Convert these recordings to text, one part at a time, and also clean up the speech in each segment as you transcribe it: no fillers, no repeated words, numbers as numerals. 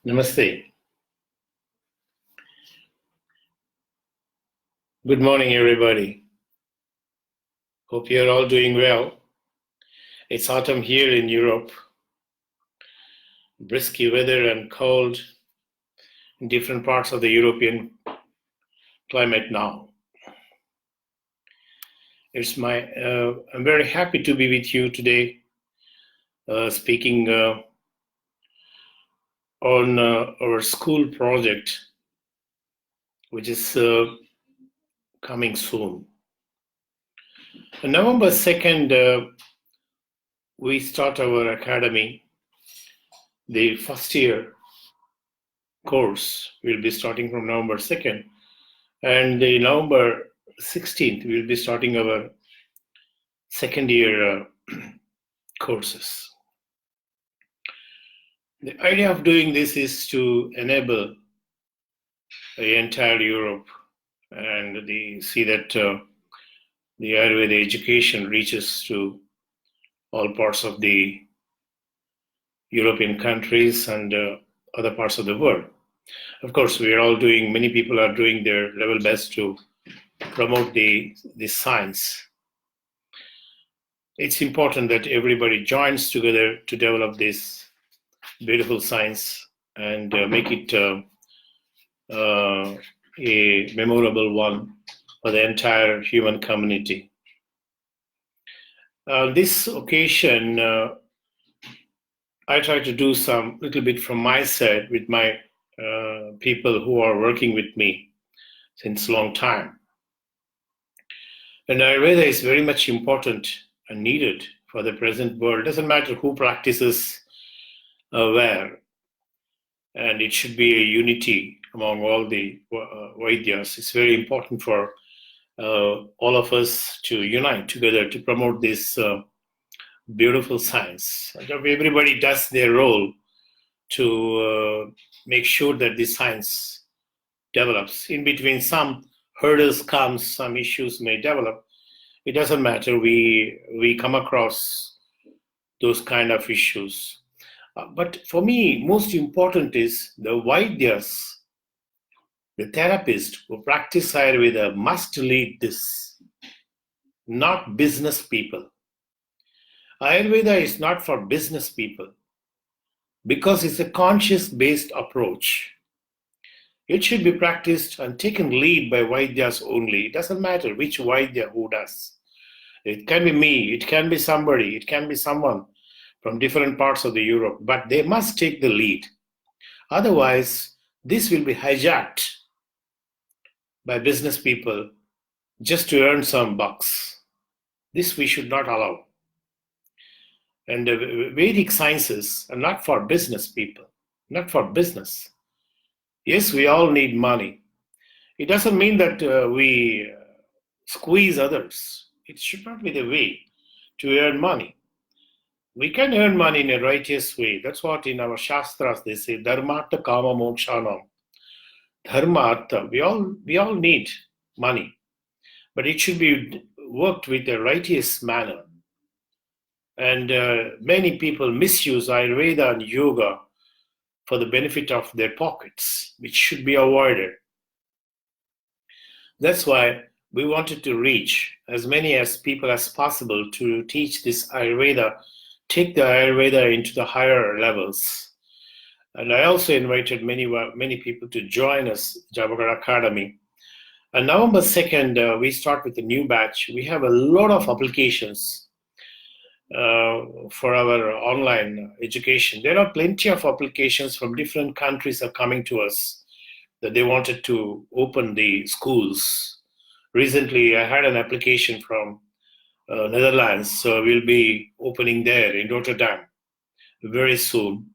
Namaste. Good morning, everybody. Hope you're all doing well. It's autumn here in Europe. Brisky weather and cold in different parts of the European climate now. I'm very happy to be with you today, speaking on our school project, which is coming soon. On November 2nd, we start our academy. The first year course will be starting from November 2nd, and the November 16th we'll be starting our second year courses. The idea of doing this is to enable the entire Europe and see that the Ayurveda education reaches to all parts of the European countries and other parts of the world. Of course, many people are doing their level best to promote the science. It's important that everybody joins together to develop this beautiful science and make it a memorable one for the entire human community. This occasion, I try to do some little bit from my side with my people who are working with me since a long time. And Ayurveda is very much important and needed for the present world. It doesn't matter who practices where, and it should be a unity among all the Vaidyas. It's very important for all of us to unite together to promote this beautiful science. Everybody does their role to make sure that the science develops. In between, some hurdles come, some issues may develop. It doesn't matter. We come across those kind of issues. But for me, most important is the Vaidyas, the therapists who practice Ayurveda must lead this, not business people. Ayurveda is not for business people because it's a conscious-based approach. It should be practiced and taken lead by Vaidyas only. It doesn't matter which Vaidya who does. It can be me, it can be somebody, it can be someone from different parts of the Europe, but they must take the lead. Otherwise, this will be hijacked by business people just to earn some bucks. This we should not allow. And the Vedic sciences are not for business people, not for business. Yes, we all need money. It doesn't mean that we squeeze others. It should not be the way to earn money. We can earn money in a righteous way. That's what in our Shastras they say, Dharmartha Kama Mokshanam. Dharma, Artha, we all need money. But it should be worked with a righteous manner. And many people misuse Ayurveda and yoga for the benefit of their pockets, which should be avoided. That's why we wanted to reach as many as people as possible to teach this Ayurveda, take the Ayurveda into the higher levels. And I also invited many people to join us, Javagar Academy. On November 2nd, we start with a new batch. We have a lot of applications for our online education. There are plenty of applications from different countries are coming to us that they wanted to open the schools. Recently, I had an application from Netherlands, so we'll be opening there in Rotterdam very soon.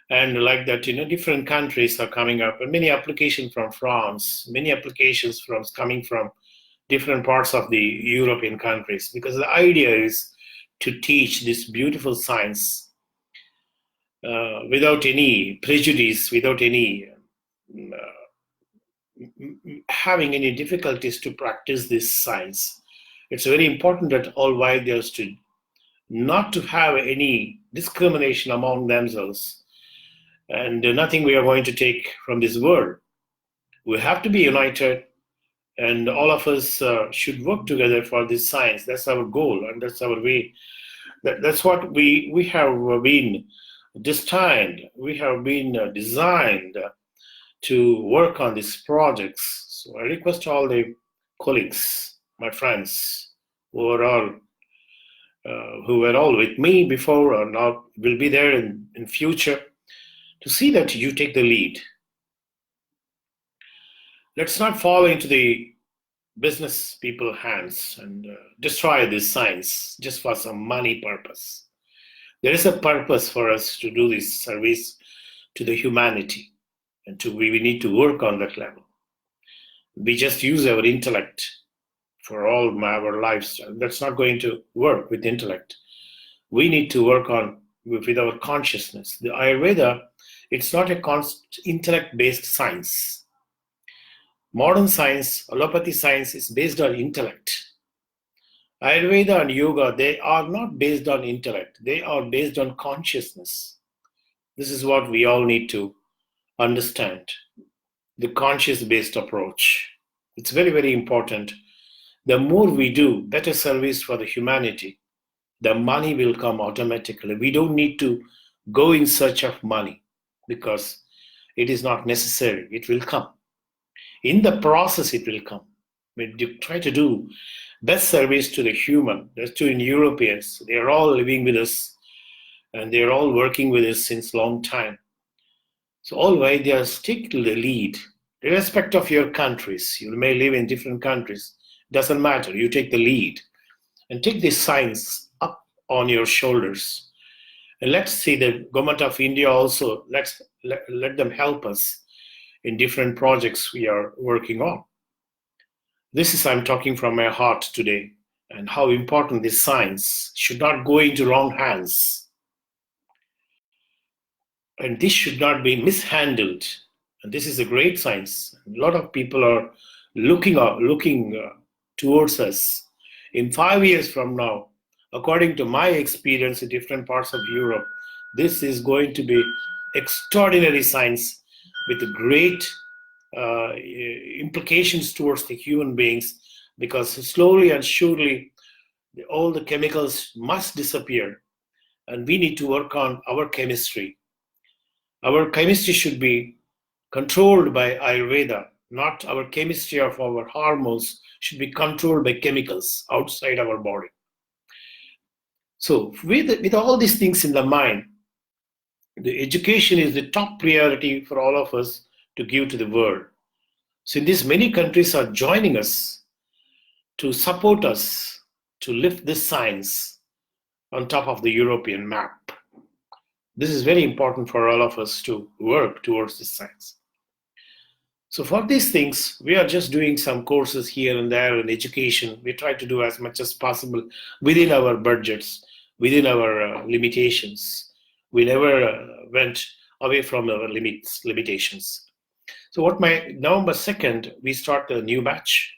And like that, different countries are coming up, and many applications from France, many applications coming from different parts of the European countries, because the idea is to teach this beautiful science without any prejudice, without any having any difficulties to practice this science. It's very important that all Vaidyas not to have any discrimination among themselves and nothing we are going to take from this world. We have to be united, and all of us should work together for this science. That's our goal, and that's our way. That's what we have been destined. We have been designed to work on these projects. So I request all the colleagues, my friends, who are all who were all with me before or now will be there in future, to see that you take the lead. Let's not fall into the business people hands and destroy this science just for some money purpose. There is a purpose for us to do this service to the humanity, and we need to work on that level. We just use our intellect for all our lives. That's not going to work with intellect. We need to work on with our consciousness. The Ayurveda, it's not a intellect-based science. Modern science, allopathy science, is based on intellect. Ayurveda and yoga, they are not based on intellect. They are based on consciousness. This is what we all need to understand. The conscious-based approach. It's very, very important. The more we do better service for the humanity, the money will come automatically. We don't need to go in search of money because it is not necessary. It will come. In the process, it will come. We try to do best service to the human, to in Europeans. They are all living with us and they are all working with us since long time. So always they are stick to the lead, irrespective of your countries. You may live in different countries. Doesn't matter. You take the lead and take this science up on your shoulders. And let's see the government of India also, let them help us in different projects we are working on. This is, I'm talking from my heart today, and how important this science should not go into wrong hands. And this should not be mishandled. And this is a great science. A lot of people are looking towards us. In 5 years from now, according to my experience in different parts of Europe, this is going to be extraordinary science with great implications towards the human beings, because slowly and surely all the chemicals must disappear, and we need to work on our chemistry. Our chemistry should be controlled by Ayurveda, not our chemistry of our hormones should be controlled by chemicals outside our body. So with all these things in the mind, the education is the top priority for all of us to give to the world. So in this, many countries are joining us to support us to lift this science on top of the European map. This is very important for all of us to work towards this science. So for these things, we are just doing some courses here and there in education. We try to do as much as possible within our budgets, within our limitations. We never went away from our limitations. So November 2nd, we start a new batch.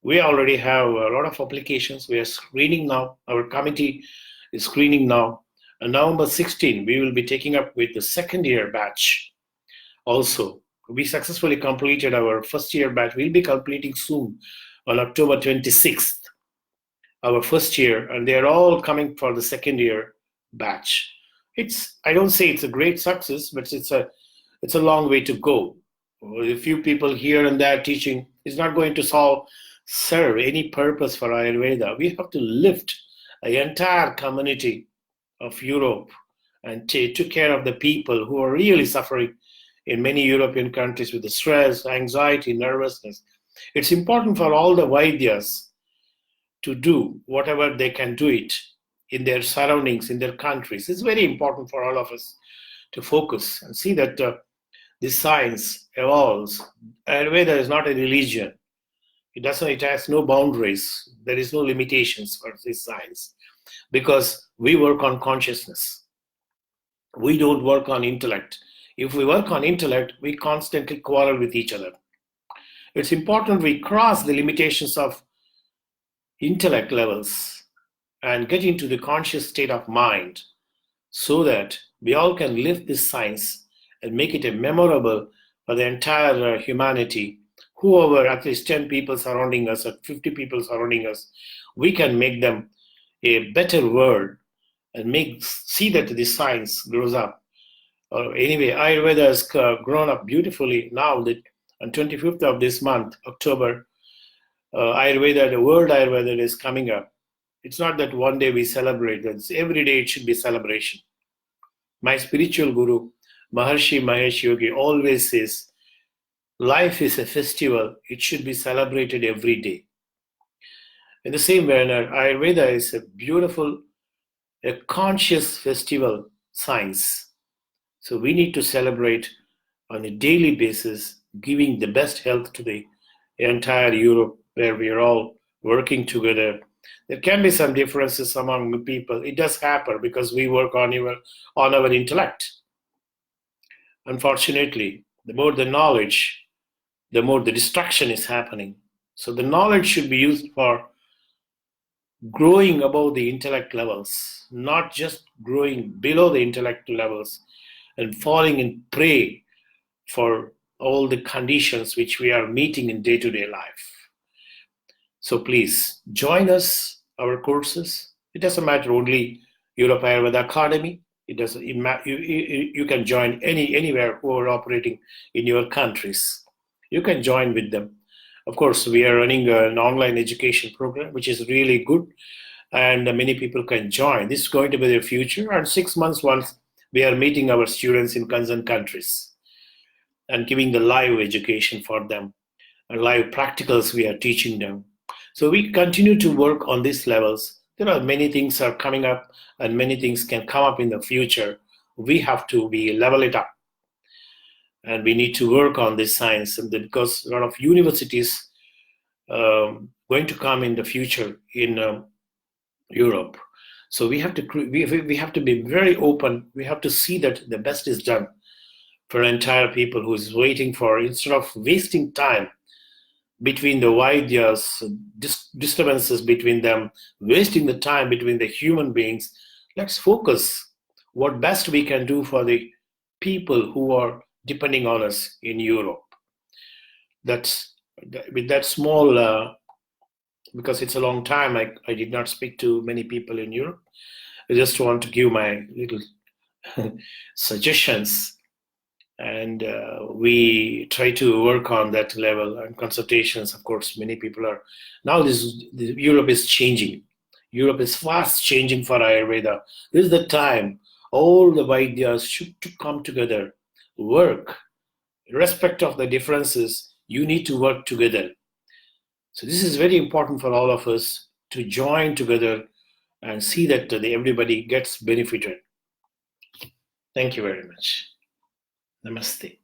We already have a lot of applications. We are screening now. Our committee is screening now. And November 16, we will be taking up with the second year batch also. We successfully completed our first year batch. We'll be completing soon on October 26th, our first year, and they're all coming for the second year batch. I don't say it's a great success, but it's a long way to go. A few people here and there teaching is not going to serve any purpose for Ayurveda. We have to lift the entire community of Europe and take care of the people who are really suffering in many European countries with the stress, anxiety, nervousness. It's important for all the Vaidyas to do whatever they can do it in their surroundings, in their countries. It's very important for all of us to focus and see that this science evolves. Ayurveda is not a religion. It has no boundaries. There is no limitations for this science because we work on consciousness. We don't work on intellect. If we work on intellect, we constantly quarrel with each other. It's important we cross the limitations of intellect levels and get into the conscious state of mind so that we all can live this science and make it a memorable for the entire humanity. Whoever, at least 10 people surrounding us or 50 people surrounding us, we can make them a better world and see that the science grows up. Anyway, Ayurveda has grown up beautifully now that on 25th of this month, October, Ayurveda, the World Ayurveda is coming up. It's not that one day we celebrate, it's every day it should be celebration. My spiritual guru, Maharshi Mahesh Yogi, always says, life is a festival, it should be celebrated every day. In the same manner, Ayurveda is a beautiful, a conscious festival science. So we need to celebrate on a daily basis, giving the best health to the entire Europe, where we are all working together. There can be some differences among people. It does happen because we work on our intellect. Unfortunately, the more the knowledge, the more the destruction is happening. So the knowledge should be used for growing above the intellect levels, not just growing below the intellect levels and falling in prey for all the conditions which we are meeting in day-to-day life. So please join us, our courses. It doesn't matter only Europe Ayurveda Academy. It doesn't. You can join anywhere who are operating in your countries. You can join with them. Of course, we are running an online education program, which is really good, and many people can join. This is going to be the future. And 6 months once, we are meeting our students in concerned countries and giving the live education for them, and live practicals we are teaching them. So we continue to work on these levels. There are many things are coming up, and many things can come up in the future. We have to level it up, and we need to work on this science. And because a lot of universities going to come in the future in Europe, so we have to be very open. We have to see that the best is done for entire people who is waiting for, instead of wasting time between the Vaidyas, disturbances between them, wasting the time between the human beings. Let's focus what best we can do for the people who are depending on us in Europe. That's with that small, because it's a long time, I did not speak to many people in Europe. I just want to give my little suggestions, and we try to work on that level. And consultations, of course, many people are now. Europe is changing. Europe is fast changing for Ayurveda. This is the time all the Vaidyas should to come together, work, irrespective of the differences. You need to work together. So this is very important for all of us to join together and see that everybody gets benefited. Thank you very much. Namaste.